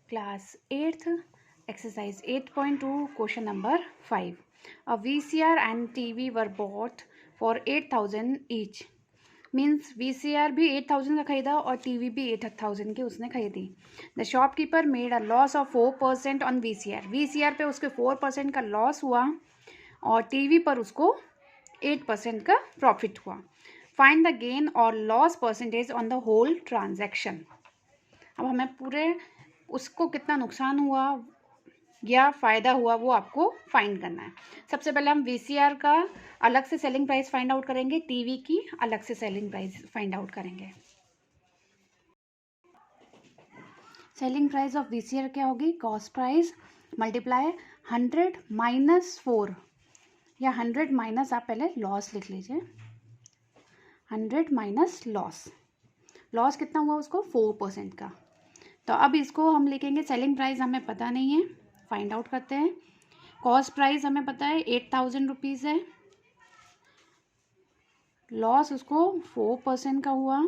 Class 8th, exercise 8.2, question number 5. A VCR and TV were bought for 8,000 each. Means VCR भी 8,000 का खरीदा और TV भी 8,000 की उसने खरीदी. The shopkeeper made a loss of 4% on VCR. VCR पे उसके 4% का लॉस हुआ और TV पर उसको 8% का प्रॉफिट हुआ. फाइंड द गेन और loss percentage on the whole transaction. अब हमें पूरे उसको कितना नुकसान हुआ या फ़ायदा हुआ वो आपको फाइंड करना है. सबसे पहले हम VCR का अलग से सेलिंग प्राइस फाइंड आउट करेंगे, TV की अलग से सेलिंग प्राइस फाइंड आउट करेंगे. सेलिंग प्राइस ऑफ VCR क्या होगी? कॉस्ट प्राइस मल्टीप्लाई 100 माइनस 4 या 100 माइनस, आप पहले लॉस लिख लीजिए. 100 माइनस लॉस. लॉस कितना हुआ उसको? 4% का. तो अब इसको हम लिखेंगे, सेलिंग प्राइस हमें पता नहीं है, फाइंड आउट करते हैं. कॉस्ट प्राइस हमें पता है 8,000 रुपीज़ है. लॉस उसको 4% का हुआ.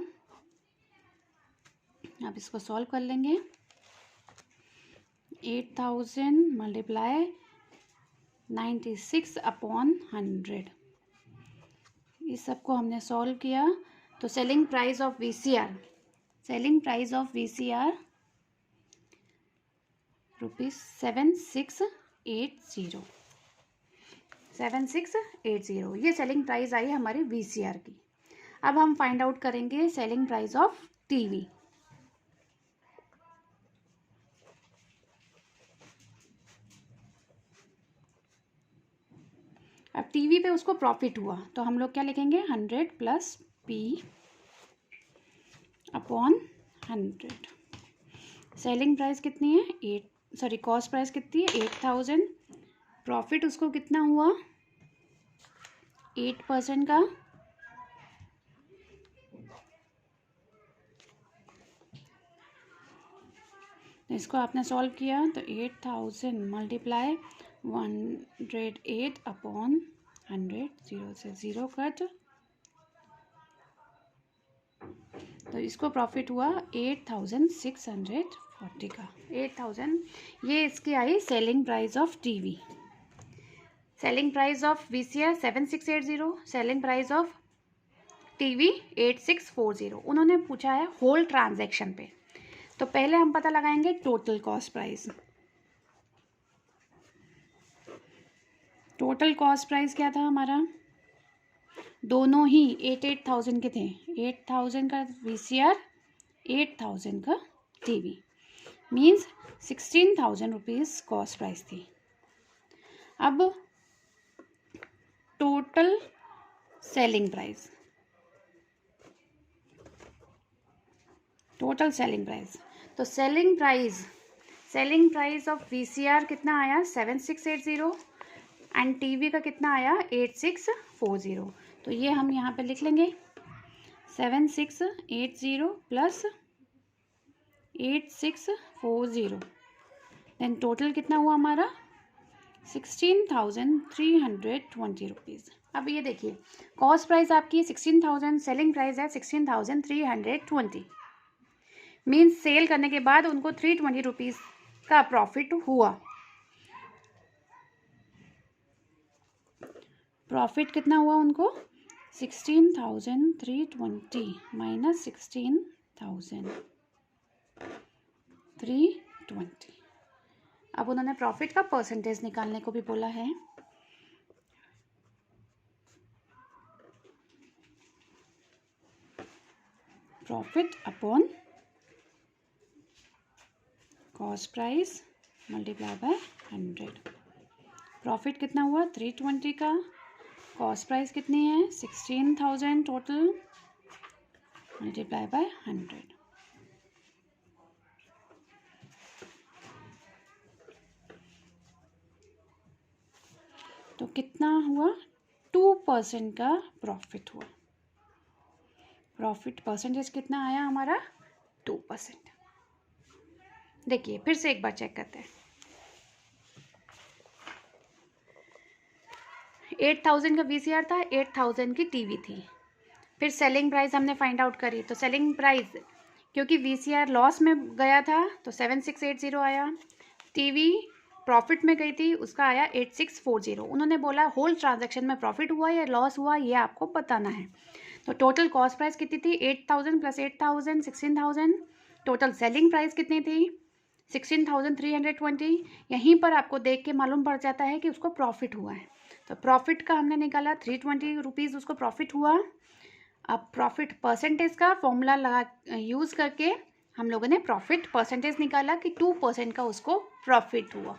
अब इसको सॉल्व कर लेंगे. 8,000 मल्टीप्लाई 96 अपॉन 100. इस सबको हमने सॉल्व किया तो selling price of VCR rupees 7680. ये सेलिंग प्राइस आई हमारी VCR की. अब हम फाइंड आउट करेंगे सेलिंग प्राइस ऑफ TV. अब TV पे उसको प्रॉफिट हुआ तो हम लोग क्या लिखेंगे? 100 plus P upon 100. Selling price कितनी है? कॉस्ट प्राइस कितनी है? 8,000. प्रॉफिट उसको कितना हुआ? 8% का. तो इसको आपने सॉल्व किया तो 8,000 मल्टीप्लाई 108 अपॉन 100. 0 से 0 कट. तो इसको प्रॉफिट हुआ 8,640 का. 8,000 ये इसकी आई selling price of TV. Selling price of VCR 7680. Selling price of TV 8640. उन्होंने पूछा है होल ट्रांजैक्शन पे. तो पहले हम पता लगाएंगे total cost price. Total cost price क्या था हमारा? दोनों ही 8,000 के थे. 8,000 का VCR, 8,000 का TV. Means 16,000 rupees cost price थी. अब टोटल सेलिंग प्राइस. तो सेलिंग प्राइस ऑफ VCR कितना आया? 7680 एंड TV का कितना आया? 8640. तो ये हम यहाँ पे लिख लेंगे 7680 प्लस 8640. देन टोटल कितना हुआ हमारा? 16,320 रुपीज़. अब ये देखिए, कॉस्ट प्राइस आपकी 16,000, सेलिंग प्राइस है 16,320. मीन्स सेल करने के बाद उनको 320 रुपीज़ का प्रॉफिट हुआ. प्रॉफिट कितना हुआ उनको? 16,320 माइनस 16,320. अब उन्होंने प्रॉफिट का परसेंटेज निकालने को भी बोला है. Profit upon cost price multiply by 100. Profit कितना हुआ? 320 का. कॉस्ट प्राइस कितनी है? 16,000 टोटल मल्टीप्लाई बाय 100. तो कितना हुआ? 2% का प्रॉफिट हुआ. प्रॉफिट परसेंटेज कितना आया हमारा? 2%. देखिए फिर से एक बार चेक करते हैं. 8,000 का VCR था, 8,000 की TV थी. फिर सेलिंग प्राइस हमने फाइंड आउट करी. तो सेलिंग प्राइस क्योंकि VCR लॉस में गया था तो 7680 आया, TV प्रॉफिट में गई थी उसका आया 8640। उन्होंने बोला होल ट्रांजैक्शन में प्रॉफिट हुआ या लॉस हुआ ये आपको बताना है। तो टोटल कॉस्ट प्राइस कितनी थी 8000 प्लस 8000 16000। टोटल सेलिंग प्राइस कितनी थी 16320। यहीं पर आपको देख के मालूम पड़ जाता है कि उसको प्रॉफिट हुआ है। तो प्रॉफिट का हमने निकाला 320 रुपीज़ उसको प्रॉफिट हुआ। अब प्रॉफिट परसेंटेज का फॉर्मूला लगा यूज़ करके हम लोगों ने प्रॉफिट परसेंटेज निकाला कि 2% का उसको प्रॉफिट हुआ।